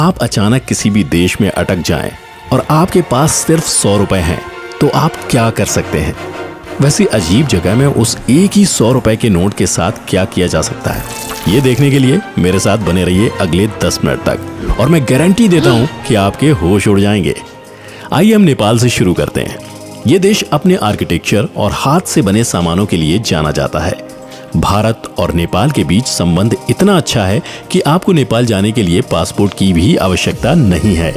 आप अचानक किसी भी देश में अटक जाएं और आपके पास सिर्फ 100 रुपए हैं, तो आप क्या कर सकते हैं? वैसी अजीब जगह में उस एक ही 100 रुपए के नोट के साथ क्या किया जा सकता है, ये देखने के लिए मेरे साथ बने रहिए अगले 10 मिनट तक, और मैं गारंटी देता हूं कि आपके होश उड़ जाएंगे। आइए हम नेपाल से शुरू करते हैं। ये देश अपने आर्किटेक्चर और हाथ से बने सामानों के लिए जाना जाता है। भारत और नेपाल के बीच संबंध इतना अच्छा है कि आपको नेपाल जाने के लिए पासपोर्ट की भी आवश्यकता नहीं है।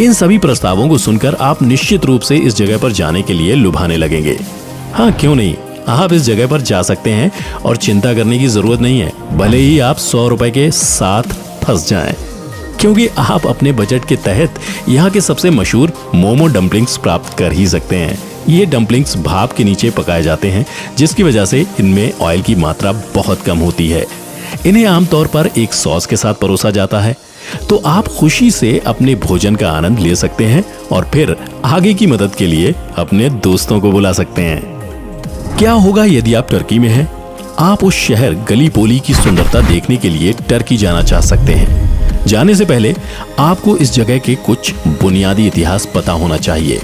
इन सभी प्रस्तावों को सुनकर आप निश्चित रूप से इस जगह पर जाने के लिए लुभाने लगेंगे। हाँ, क्यों नहीं, आप इस जगह पर जा सकते हैं और चिंता करने की जरूरत नहीं है, भले ही आप 100 रुपए के साथ फंस जाएं, क्योंकि आप अपने बजट के तहत यहाँ के सबसे मशहूर मोमो डम्पलिंग्स प्राप्त कर ही सकते हैं। ये डम्पलिंग्स भाप के नीचे पकाए जाते हैं, जिसकी वजह से इनमें ऑयल की मात्रा बहुत कम होती है। इन्हें आमतौर पर एक सॉस के साथ परोसा जाता है, तो आप खुशी से अपने भोजन का आनंद ले सकते हैं और फिर आगे की मदद के लिए अपने दोस्तों को बुला सकते हैं। क्या होगा यदि आप टर्की में हैं? आप उस शहर गलीपोली की सुंदरता देखने के लिए टर्की जाना चाह सकते हैं। जाने से पहले आपको इस जगह के कुछ बुनियादी इतिहास पता होना चाहिए।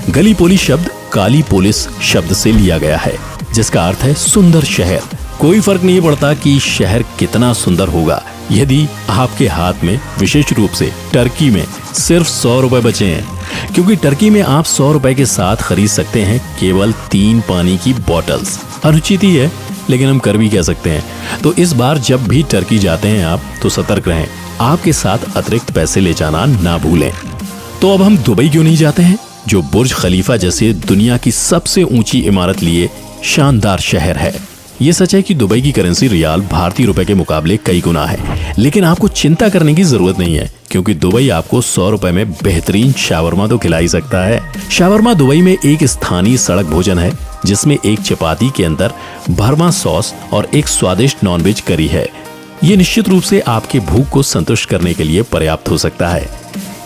गलीपोली शब्द काली पोलिस शब्द से लिया गया है, जिसका अर्थ है सुंदर शहर। कोई फर्क नहीं पड़ता कि शहर कितना सुंदर होगा यदि आपके हाथ में, विशेष रूप से टर्की में, सिर्फ 100 रुपए बचे हैं, क्योंकि टर्की में आप 100 रुपए के साथ खरीद सकते हैं केवल 3 पानी की बॉटल्स। अनुचित ही है, लेकिन हम कर भी कह सकते हैं। तो इस बार जब भी टर्की जाते हैं आप, तो सतर्क रहें, आपके साथ अतिरिक्त पैसे ले जाना ना भूलें। तो अब हम दुबई क्यों नहीं जाते हैं, जो बुर्ज खलीफा जैसे दुनिया की सबसे ऊंची इमारत लिए शानदार शहर है। ये सच है कि दुबई की करेंसी रियाल भारतीय रुपए के मुकाबले कई गुना है, लेकिन आपको चिंता करने की जरूरत नहीं है, क्योंकि दुबई आपको 100 रुपए में बेहतरीन शावरमा तो खिला ही सकता है। शावरमा दुबई में एक स्थानीय सड़क भोजन है, जिसमें एक चपाती के अंदर भरमा सॉस और एक स्वादिष्ट नॉनवेज करी है। ये निश्चित रूप से आपके भूख को संतुष्ट करने के लिए पर्याप्त हो सकता है।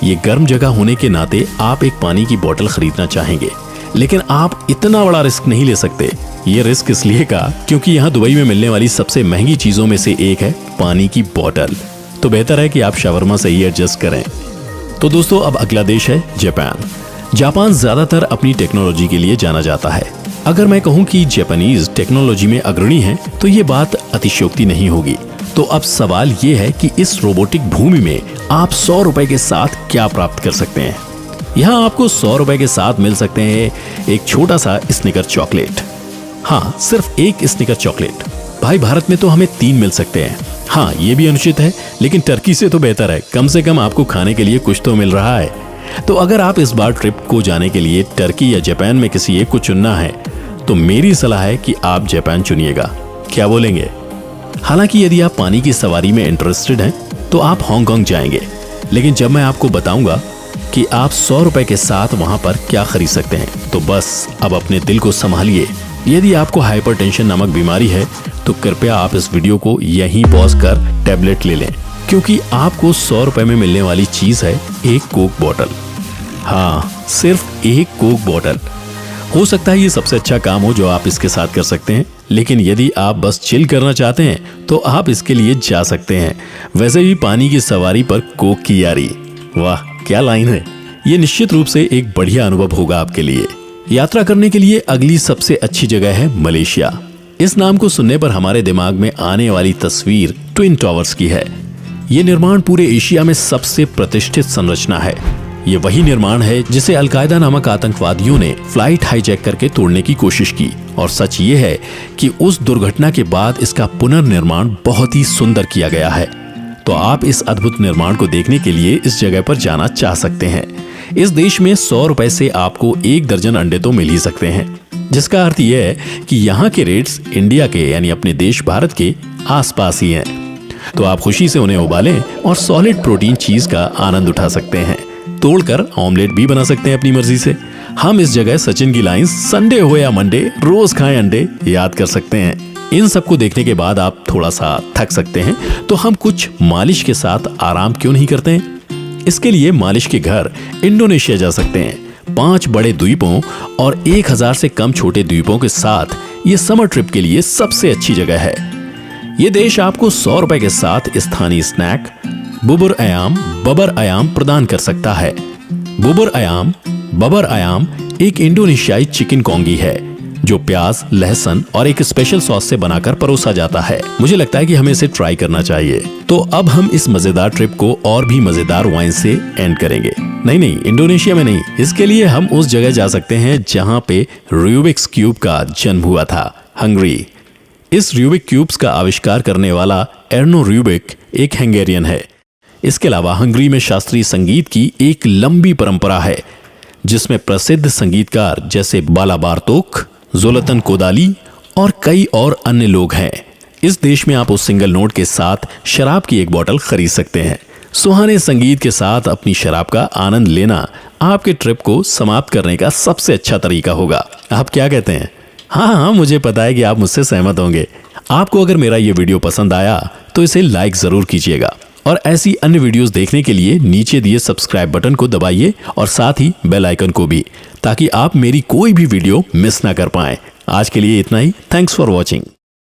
ये गर्म जगह होने के नाते आप एक पानी की बोतल खरीदना चाहेंगे, लेकिन आप इतना बड़ा रिस्क नहीं ले सकते। ये रिस्क इसलिए का क्योंकि यहाँ दुबई में मिलने वाली सबसे महंगी चीजों में से एक है पानी की बोतल। तो बेहतर है कि आप शावरमा से ही एडजस्ट करें। तो दोस्तों, अब अगला देश है जापान। जापान ज्यादातर अपनी टेक्नोलॉजी के लिए जाना जाता है। अगर मैं कहूँ कि जापानीज टेक्नोलॉजी में अग्रणी है, तो ये बात अतिशयोक्ति नहीं होगी। तो अब सवाल ये है कि इस रोबोटिक भूमि में आप 100 रुपए के साथ क्या प्राप्त कर सकते हैं। यहाँ आपको 100 रुपए के साथ मिल सकते हैं एक छोटा सा स्निकर चॉकलेट। हाँ, सिर्फ एक स्निकर चॉकलेट। भाई, भारत में तो हमें 3 मिल सकते हैं। हाँ, ये भी अनुचित है, लेकिन टर्की से तो बेहतर है, कम से कम आपको खाने के लिए कुछ तो मिल रहा है। तो अगर आप इस बार ट्रिप को जाने के लिए टर्की या जापान में किसी एक को चुनना है, तो मेरी सलाह है कि आप जापान चुनिएगा। क्या बोलेंगे? हालांकि यदि आप पानी की सवारी में इंटरेस्टेड हैं, तो आप हांगकांग जाएंगे, लेकिन जब मैं आपको बताऊंगा कि आप 100 रुपए के साथ वहां पर क्या खरीद सकते हैं, तो बस अब अपने दिल को संभालिए। यदि आपको हाइपरटेंशन नामक बीमारी है, तो कृपया आप इस वीडियो को यहीं पॉज कर टैबलेट ले लें, क्योंकि आपको 100 रुपए में मिलने वाली चीज है एक कोक बॉटल। हाँ, सिर्फ एक कोक बॉटल। हो सकता है ये सबसे अच्छा काम हो जो आप इसके साथ कर सकते हैं, लेकिन यदि आप बस चिल करना चाहते हैं, तो आप इसके लिए जा सकते हैं। वैसे भी पानी की सवारी पर कोक की यारी, वाह क्या लाइन है। ये निश्चित रूप से एक बढ़िया अनुभव होगा आपके लिए। यात्रा करने के लिए अगली सबसे अच्छी जगह है मलेशिया। इस नाम को सुनने पर हमारे दिमाग में आने वाली तस्वीर ट्विन टावर्स की है। ये निर्माण पूरे एशिया में सबसे प्रतिष्ठित संरचना है। ये वही निर्माण है जिसे अलकायदा नामक आतंकवादियों ने फ्लाइट हाईजैक करके तोड़ने की कोशिश की, और सच ये है कि उस दुर्घटना के बाद इसका पुनर्निर्माण बहुत ही सुंदर किया गया है। तो आप इस अद्भुत निर्माण को देखने के लिए इस जगह पर जाना चाह सकते हैं। इस देश में 100 रुपए से आपको 1 दर्जन अंडे तो मिल ही सकते हैं, जिसका अर्थ यह है कि यहाँ के रेट्स इंडिया के, यानी अपने देश भारत के आसपास ही हैं। तो आप खुशी से उन्हें उबालें और सॉलिड प्रोटीन चीज का आनंद उठा सकते हैं। तोड़कर ऑमलेट भी बना सकते हैं अपनी मर्जी से। हम इस जगह सचिन की लाइन संडे हो या मंडे रोज खाएं अंडे याद कर सकते हैं। इन सबको देखने के बाद आप थोड़ा सा थक सकते हैं, तो हम कुछ मालिश के साथ आराम क्यों नहीं करते हैं। इसके लिए मालिश के घर इंडोनेशिया जा सकते हैं। 5 बड़े द्वीपों और 1000 से कम छोटे द्वीपों के साथ ये समर ट्रिप के लिए सबसे अच्छी जगह है। ये देश आपको 100 रुपए के साथ स्थानीय स्नैक, बुबर अयाम बबर अयाम प्रदान कर सकता है। बुबर अयाम बबर अयाम एक इंडोनेशियाई चिकन कोंगी है जो प्याज, लहसुन और एक स्पेशल सॉस से बनाकर परोसा जाता है। मुझे लगता है कि हमें इसे ट्राई करना चाहिए। तो अब हम इस मजेदार ट्रिप को और भी मजेदार वाइन से एंड करेंगे। नहीं, इंडोनेशिया में नहीं, इसके लिए हम उस जगह जा सकते हैं जहां पे रूबिक्स क्यूब का जन्म हुआ था, हंगरी। इस रूबिक क्यूब्स का आविष्कार करने वाला एर्नो रूबिक एक हंगेरियन है। इसके अलावा हंगरी में शास्त्रीय संगीत की एक लंबी परंपरा है जिसमें प्रसिद्ध संगीतकार जैसे बाला बार्तोक, जोलतन कोदाली और कई और अन्य लोग हैं। इस देश में आप उस सिंगल नोट के साथ शराब की एक बोतल खरीद सकते हैं। सुहाने संगीत के साथ अपनी शराब का आनंद लेना आपके ट्रिप को समाप्त करने का सबसे अच्छा तरीका होगा। आप क्या कहते हैं? हाँ, मुझे पता है कि आप मुझसे सहमत होंगे। आपको अगर मेरा ये वीडियो पसंद आया तो इसे लाइक जरूर कीजिएगा और ऐसी अन्य वीडियोस देखने के लिए नीचे दिए सब्सक्राइब बटन को दबाइए और साथ ही बेल आइकन को भी, ताकि आप मेरी कोई भी वीडियो मिस ना कर पाएं। आज के लिए इतना ही। Thanks for watching.